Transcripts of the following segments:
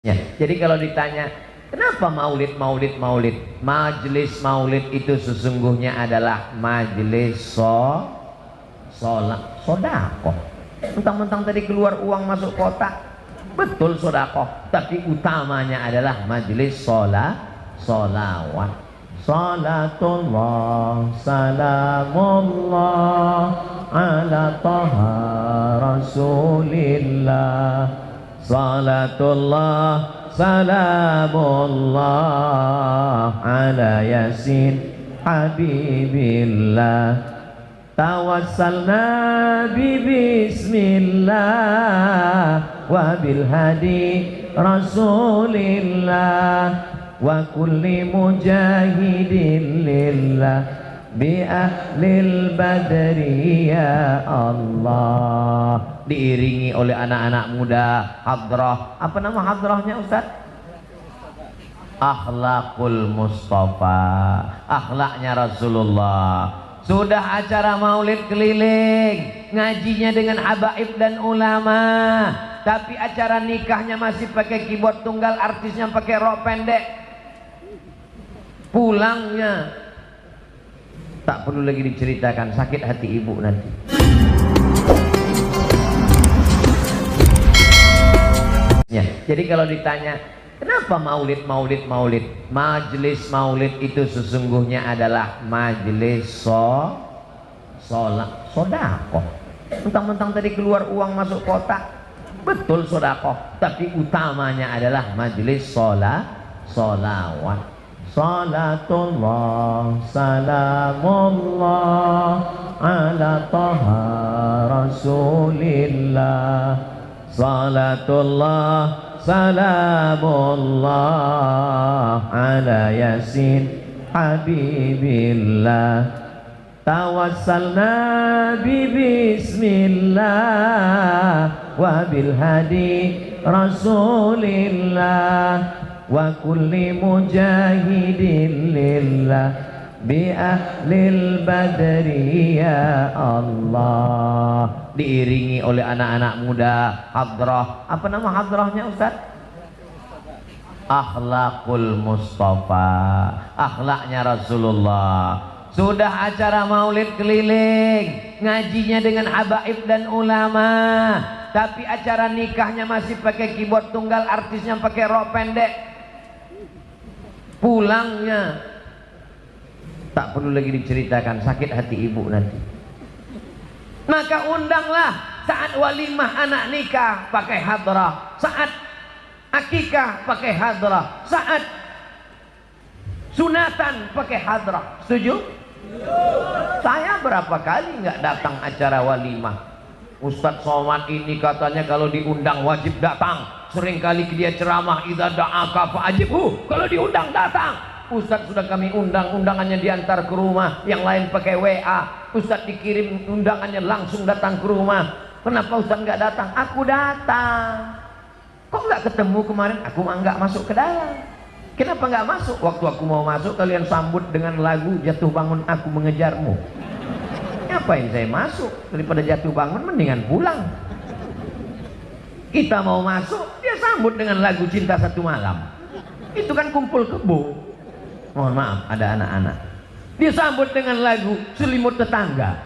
Ya, jadi kalau ditanya kenapa maulid, majelis maulid itu sesungguhnya adalah majelis sholat sodakoh. Mentang-mentang tadi keluar uang masuk kotak, betul sodakoh, tapi utamanya adalah majelis solawat. Salatullah salamullah ala taha rasulillah. Salatullah salamullah ala yasin habibillah. Tawassalna bismillah wa bil hadi rasulillah wa kulli mujahidin lillah bi ahlil badri ya Allah. Diiringi oleh anak-anak muda hadrah. Apa nama hadrahnya Ustaz? Akhlakul Mustafa, akhlaknya Rasulullah. Sudah acara maulid keliling, ngajinya dengan habaib dan ulama, tapi acara nikahnya masih pakai keyboard tunggal, artisnya pakai rok pendek. Pulangnya tak perlu lagi diceritakan, sakit hati ibu nanti. Ya, jadi kalau ditanya kenapa maulid, majelis maulid itu sesungguhnya adalah majelis sholat sodakoh. Mentang-mentang tadi keluar uang masuk kotak, betul sodakoh, tapi utamanya adalah majelis solawat. Salatullah salamullah ala taha rasulillah. Salatullah salamullah ala yasin habibillah. Tawassalna bismillah wa bil hadi rasulillah wa kulli mujahidin lillah bi ahlil badri ya Allah. Diiringi oleh anak-anak muda hadrah. Apa nama hadrahnya Ustaz? Akhlakul Mustafa, akhlaknya Rasulullah. Sudah acara maulid keliling, ngajinya dengan habaib dan ulama, tapi acara nikahnya masih pakai keyboard tunggal, artisnya pakai rok pendek. Pulangnya tak perlu lagi diceritakan, sakit hati ibu nanti. Maka undanglah saat walimah anak nikah pakai hadrah, saat akikah pakai hadrah, saat sunatan pakai hadrah. Setuju? Saya berapa kali nggak datang acara walimah. Ustadz Somad ini katanya kalau diundang wajib datang. Seringkali dia ceramah idza da'aka fa'ajibhu, kalau diundang datang. Ustadz sudah kami undang, undangannya diantar ke rumah, yang lain pakai WA. Ustadz dikirim undangannya langsung datang ke rumah. Kenapa Ustadz nggak datang? Aku datang. Kok nggak ketemu kemarin? Aku nggak masuk ke dalam. Kenapa nggak masuk? Waktu aku mau masuk kalian sambut dengan lagu jatuh bangun aku mengejarmu. Ngapain saya masuk? Daripada jatuh bangun mendingan pulang. Kita mau masuk, dia sambut dengan lagu cinta satu malam. Itu kan kumpul kebo. Mohon maaf, ada anak-anak. Dia sambut dengan lagu selimut tetangga.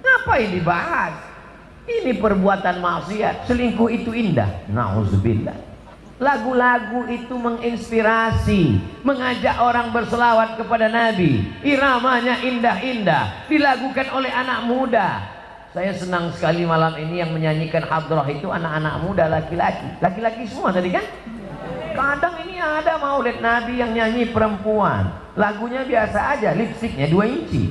Ngapain dibahas? Ini perbuatan maksiat. Selingkuh itu indah. Nauzubillah. Lagu-lagu itu menginspirasi, mengajak orang berselawat kepada Nabi. Iramanya indah-indah, dilakukan oleh anak muda. Saya senang sekali malam ini yang menyanyikan hadrah itu anak-anak muda, laki-laki. Laki-laki semua tadi kan? Kadang ini ada maulid Nabi yang nyanyi perempuan, lagunya biasa aja, lipstiknya 2 inci.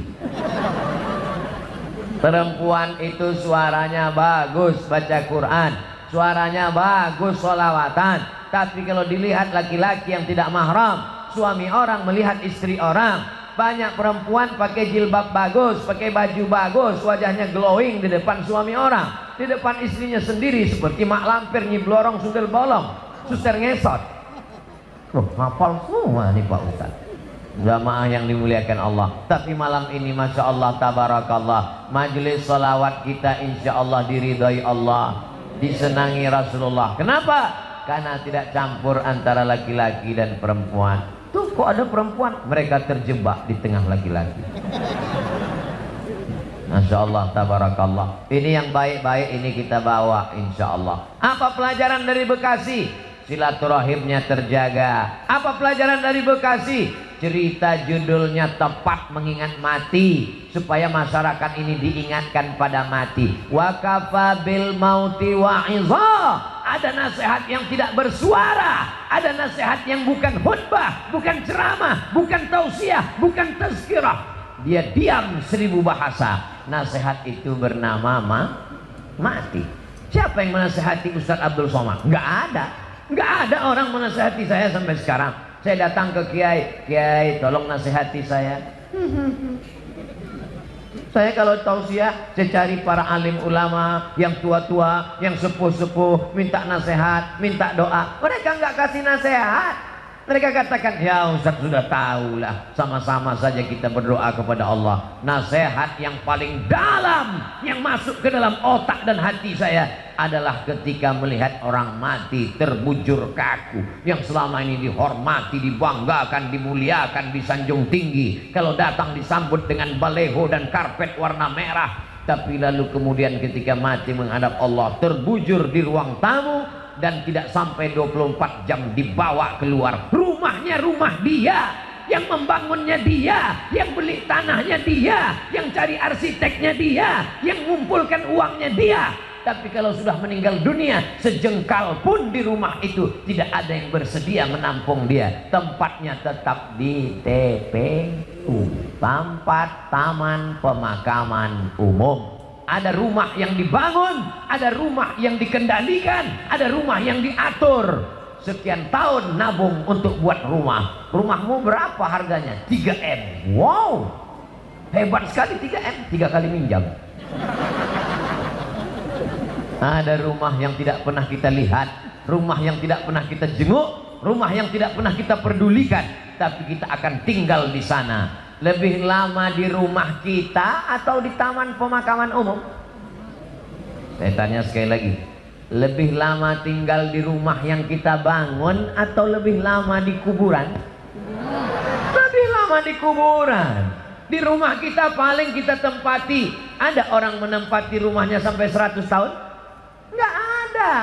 Perempuan itu suaranya bagus baca Quran, suaranya bagus sholawatan, tapi kalau dilihat laki-laki yang tidak mahram, suami orang melihat istri orang. Banyak perempuan pakai jilbab bagus, pakai baju bagus, wajahnya glowing di depan suami orang, di depan istrinya sendiri seperti mak lampir, nyiblorong, sundel bolong, suster ngesot. Hafal semua nih Pak Ustaz. Jamaah yang dimuliakan Allah. Tapi malam ini Masya Allah tabarakallah, majelis salawat kita insya Allah diridhai Allah, disenangi Rasulullah. Kenapa? Karena tidak campur antara laki-laki dan perempuan. Tuh kok ada perempuan, mereka terjebak di tengah laki-laki. Masya Allah, tabarakallah. Ini yang baik-baik ini kita bawa insya Allah. Apa pelajaran dari Bekasi? Silaturahimnya terjaga. Apa pelajaran dari Bekasi? Cerita judulnya tepat mengingat mati, supaya masyarakat ini diingatkan pada mati. Wa kafa bil mauti wa'iza. Ada nasihat yang tidak bersuara, ada nasihat yang bukan khutbah, bukan ceramah, bukan tausiah, bukan tazkirah. Dia diam 1000 bahasa. Nasihat itu bernama mati. Siapa yang menasihati Ustaz Abdul Somad? Nggak ada. Nggak ada orang menasihati saya sampai sekarang. Saya datang ke Kiai, Kiai tolong nasihati saya. Saya kalau tausiah, saya cari para alim ulama yang tua-tua, yang sepuh-sepuh, minta nasihat, minta doa. Mereka nggak kasih nasihat. Mereka katakan, ya Ustaz sudah tahulah, sama-sama saja kita berdoa kepada Allah. Nasihat yang paling dalam yang masuk ke dalam otak dan hati saya adalah ketika melihat orang mati terbujur kaku, yang selama ini dihormati, dibanggakan, dimuliakan, disanjung tinggi. Kalau datang disambut dengan baleho dan karpet warna merah, tapi lalu kemudian ketika mati menghadap Allah terbujur di ruang tamu, dan tidak sampai 24 jam dibawa keluar. Rumahnya rumah dia, yang membangunnya dia, yang beli tanahnya dia, yang cari arsiteknya dia, yang mengumpulkan uangnya dia. Tapi kalau sudah meninggal dunia, sejengkal pun di rumah itu tidak ada yang bersedia menampung dia. Tempatnya tetap di TPU, tempat taman pemakaman umum. Ada rumah yang dibangun, ada rumah yang dikendalikan, ada rumah yang diatur. Sekian tahun nabung untuk buat rumah. Rumahmu berapa harganya? 3M. Wow, hebat sekali 3M, 3 kali minjam. Ada rumah yang tidak pernah kita lihat, rumah yang tidak pernah kita jenguk, rumah yang tidak pernah kita pedulikan, tapi kita akan tinggal di sana. Lebih lama di rumah kita atau di taman pemakaman umum? Saya tanya sekali lagi, lebih lama tinggal di rumah yang kita bangun atau lebih lama di kuburan? Lebih lama di kuburan. Di rumah kita paling kita tempati. Ada orang menempati rumahnya sampai 100 tahun? Nggak ada.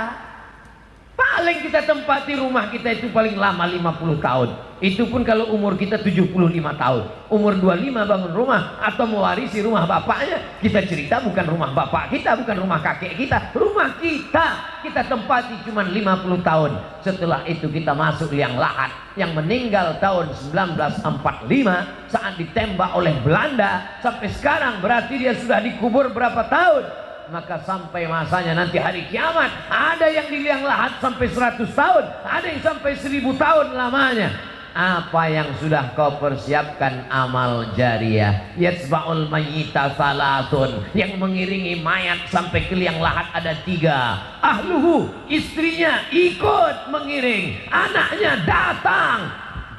Paling kita tempati rumah kita itu paling lama 50 tahun. Itu pun kalau umur kita 75 tahun. Umur 25 bangun rumah atau mewarisi rumah bapaknya. Kita cerita bukan rumah bapak kita, bukan rumah kakek kita, rumah kita tempati cuma 50 tahun. Setelah itu kita masuk liang lahat. Yang meninggal tahun 1945 saat ditembak oleh Belanda, sampai sekarang berarti dia sudah dikubur berapa tahun? Maka sampai masanya nanti hari kiamat, ada yang di liang lahat sampai 100 tahun, ada yang sampai 1000 tahun lamanya. Apa yang sudah kau persiapkan? Amal jariah. Yatsba'ul mayyita salatun, yang mengiringi mayat sampai ke liang lahat ada 3. Ahluhu, istrinya ikut mengiring, anaknya datang,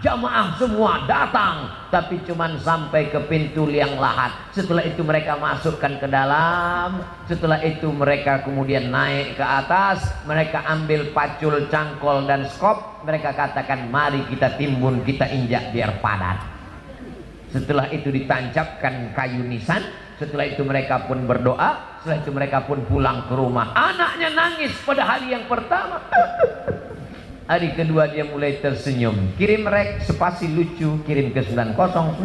jamaah semua datang, tapi cuman sampai ke pintu liang lahat. Setelah itu mereka masukkan ke dalam. Setelah itu mereka kemudian naik ke atas. Mereka ambil pacul, cangkol dan skop. Mereka katakan mari kita timbun, kita injak biar padat. Setelah itu ditancapkan kayu nisan. Setelah itu mereka pun berdoa. Setelah itu mereka pun pulang ke rumah. Anaknya nangis pada hari yang pertama. Hari kedua dia mulai tersenyum. Kirim rek spasi lucu, kirim ke 9090.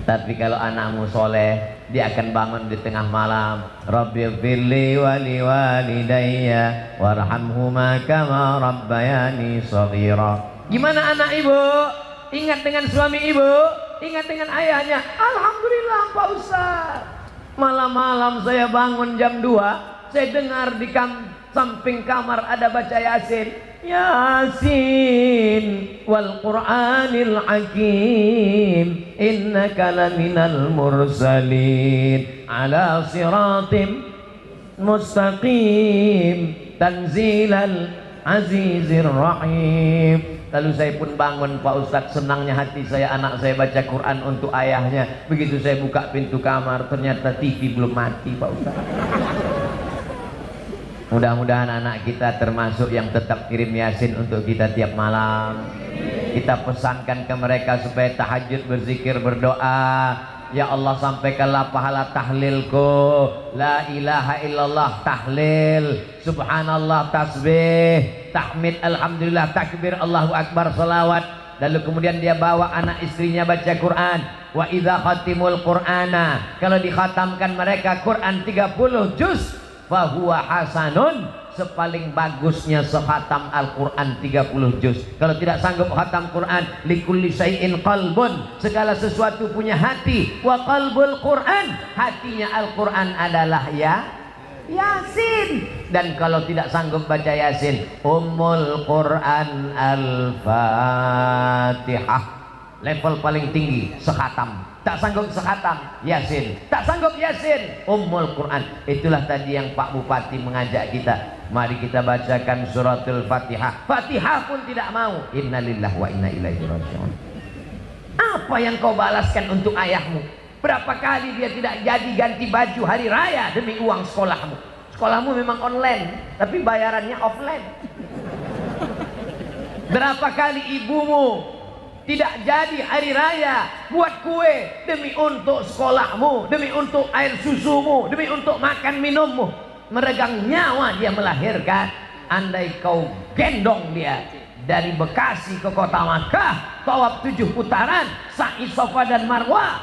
Tapi kalau anakmu soleh, dia akan bangun di tengah malam. Rabbighfirli wali walidayya warhamhuma kama rabbayani shaghira. Gimana anak ibu? Ingat dengan suami ibu? Ingat dengan ayahnya? Alhamdulillah Pak Ustaz. Malam-malam saya bangun jam 2, saya dengar di samping kamar ada baca Yasin. Yasin wal Qur'anil Hakim innaka laminal mursalin ala siratim mustaqim tanzilal azizir rahim. Lalu saya pun bangun Pak Ustadz, senangnya hati saya, anak saya baca Quran untuk ayahnya. Begitu saya buka pintu kamar, ternyata TV belum mati Pak Ustadz. Mudah-mudahan anak kita termasuk yang tetap kirim Yasin untuk kita tiap malam. Kita pesankan ke mereka supaya tahajud, berzikir, berdoa. Ya Allah, sampaikanlah pahala tahlilku, la ilaha illallah tahlil, subhanallah tasbih, tahmid, alhamdulillah, takbir, Allahu akbar, salawat. Lalu kemudian dia bawa anak istrinya baca Quran. Wa idza khatimul qur'ana, kalau dikhatamkan mereka Quran 30 juz, fahuwa hasanun, sepaling bagusnya sekhatam Al-Quran 30 juz. Kalau tidak sanggup khatam Quran, likulli syai'in qalbun, segala sesuatu punya hati. Wa qalbul Quran, hatinya Al-Quran adalah Yasin. Dan kalau tidak sanggup baca Yasin, Ummul Quran Al-Fatihah, level paling tinggi sekhatam. Tak sanggup sekhatam Yasin, tak sanggup Yasin, Ummul Quran. Itulah tadi yang Pak Bupati mengajak kita, mari kita bacakan suratul Fatihah. Fatihah pun tidak mau. Innalillahi wa inna ilaihi raji'un. Apa yang kau balaskan untuk ayahmu? Berapa kali dia tidak jadi ganti baju hari raya demi uang sekolahmu? Sekolahmu memang online, tapi bayarannya offline. Berapa kali ibumu tidak jadi hari raya buat kue demi untuk sekolahmu, demi untuk air susumu, demi untuk makan minummu. Meregang nyawa dia melahirkan. Andai kau gendong dia dari Bekasi ke kota Makkah, tawaf 7 putaran, sa'i Safa dan Marwah,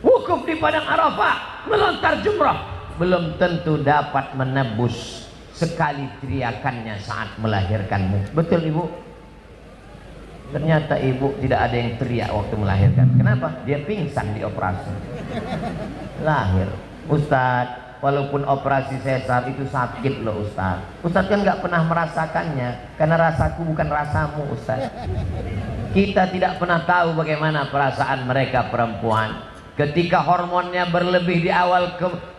wukuf di padang Arafah, melontar jumrah, belum tentu dapat menebus sekali teriakannya saat melahirkanmu. Betul ibu? Ternyata ibu tidak ada yang teriak waktu melahirkan. Kenapa? Dia pingsan di operasi. Lahir. Ustadz, walaupun operasi sesar itu sakit loh Ustadz. Ustadz kan nggak pernah merasakannya, karena rasaku bukan rasamu Ustadz. Kita tidak pernah tahu bagaimana perasaan mereka perempuan. Ketika hormonnya berlebih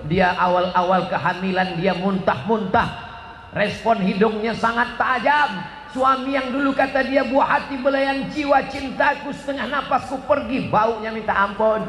di awal-awal kehamilan, dia muntah-muntah. Respon hidungnya sangat tajam. Suami yang dulu kata dia buah hati belayan jiwa, cintaku setengah napasku pergi, baunya minta ampun.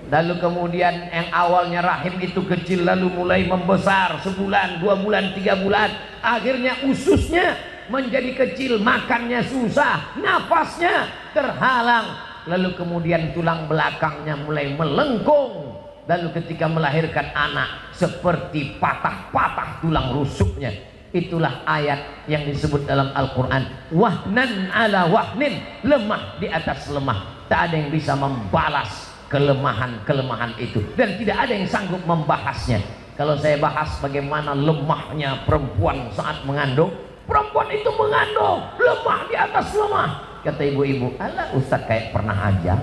Lalu kemudian yang awalnya rahim itu kecil, lalu mulai membesar, sebulan, 2 bulan, 3 bulan, akhirnya ususnya menjadi kecil, makannya susah, napasnya terhalang, lalu kemudian tulang belakangnya mulai melengkung. Lalu ketika melahirkan anak seperti patah-patah tulang rusuknya. Itulah ayat yang disebut dalam Al-Quran, wahnan ala wahnin, lemah di atas lemah. Tak ada yang bisa membalas kelemahan-kelemahan itu, dan tidak ada yang sanggup membahasnya. Kalau saya bahas bagaimana lemahnya perempuan saat mengandung, perempuan itu mengandung lemah di atas lemah. Kata ibu-ibu, alah Ustaz kayak pernah aja.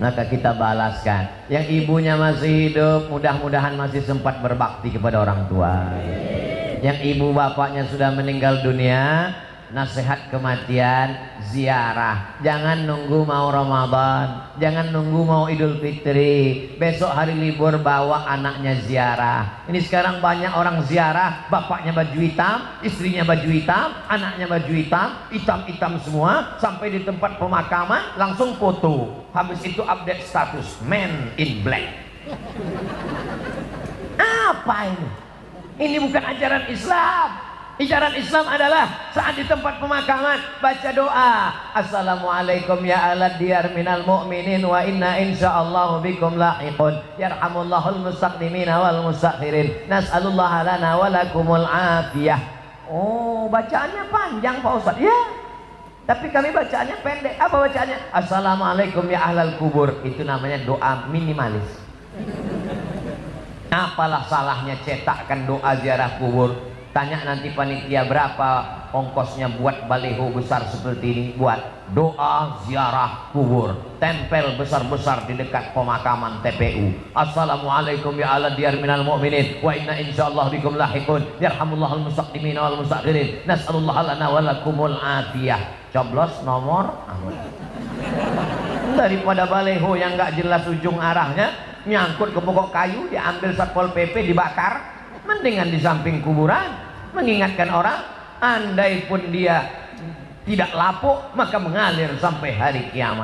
Maka kita balaskan. Yang ibunya masih hidup, mudah-mudahan masih sempat berbakti kepada orang tua. Yang ibu bapaknya sudah meninggal dunia, nasihat kematian, ziarah. Jangan nunggu mau Ramadan, jangan nunggu mau Idul Fitri, besok hari libur bawa anaknya ziarah. Ini sekarang banyak orang ziarah, bapaknya baju hitam, istrinya baju hitam, anaknya baju hitam, hitam-hitam semua, sampai di tempat pemakaman langsung foto. Habis itu update status, man in black. Apa ini? Ini bukan ajaran Islam. Ajaran Islam adalah saat di tempat pemakaman baca doa, assalamualaikum ya alad diyar minal mu'minin wa inna insyaallahu bikum lahiqun yarhamullahul mustaqdimina wal mustakhirin nas'alullaha lana wa lakumul afiyah. Oh, bacaannya panjang Pak Ustaz. Ya, tapi kami bacaannya pendek. Apa bacaannya? Assalamualaikum ya ahlal kubur. Itu namanya doa minimalis. Apalah salahnya cetakkan doa ziarah kubur? Tanya nanti panitia berapa ongkosnya buat baliho besar seperti ini, buat doa ziarah kubur, tempel besar-besar di dekat pemakaman TPU. Assalamualaikum ya ala diyar minal mu'minin wa inna insyaallah bikum lahiqun yarhamullahul mustaqdimin wal mustakhirin nas'alullaha lana wa lakumul afiyah. Coblos nomor daripada baliho yang nggak jelas ujung arahnya, nyangkut ke pokok kayu, diambil Satpol PP, dibakar. Mendingan di samping kuburan, mengingatkan orang. Andai pun dia tidak lapuk, maka mengalir sampai hari kiamat.